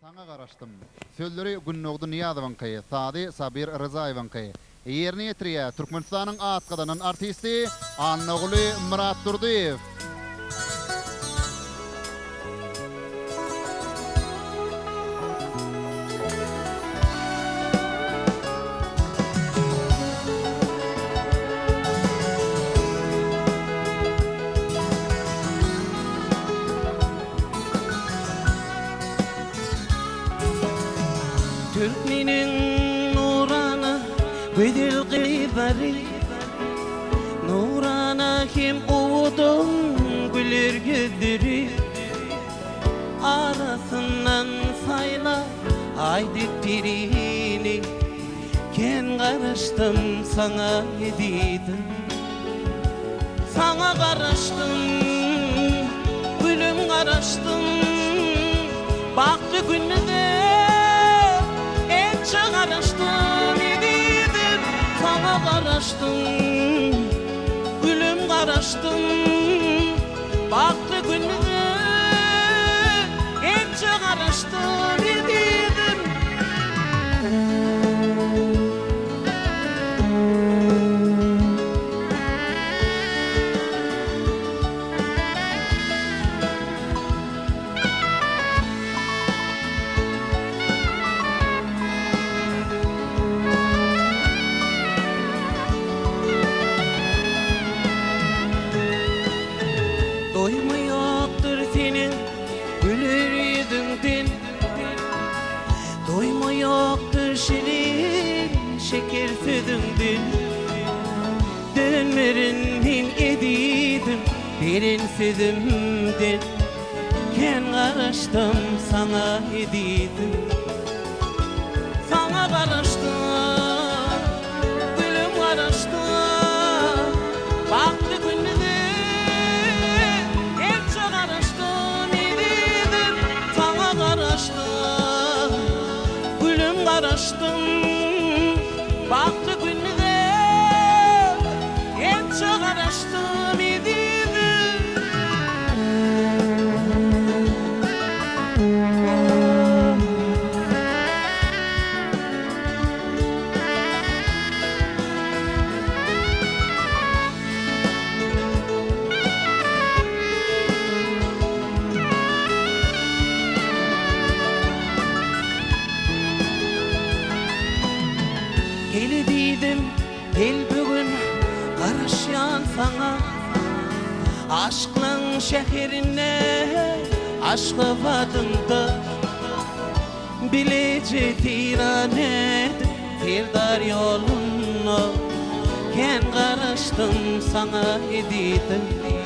Sana garaştım. Sözleri Günnogdu Niyazowankay, Sadi Sabir Rızaewankay. Yerini yetiriye Türkmenistan'ın atqadanın artisti Annoguli Murat Durdiyev. Türkmenin nurana güdül gıybari Nurana kim uğudun güler güdürü Arasından sayla aydık birini Ken karıştım sana ediydim Sana karıştım gülüm karıştım Baktı günüde Karıştım ediydim, sana karıştım Gülüm karıştım, baktı gününe Ence karıştım ediydim Doyma yoktur şirin şeker sözümdün Dönmerin min ediydim derin sözümdün Ken karıştım sana ediydim Sana karıştım gülüm karıştım Baktı gününe hep çok karıştım ediydim Sana karıştım Karıştım, baktı gününe hep çok karıştım ediydim Gel dedim, gel bugün karışyan sana Aşkın şehrine, aşkı vadımda Bilece tirane, tirdar yolunu Ken karıştım sana ediydim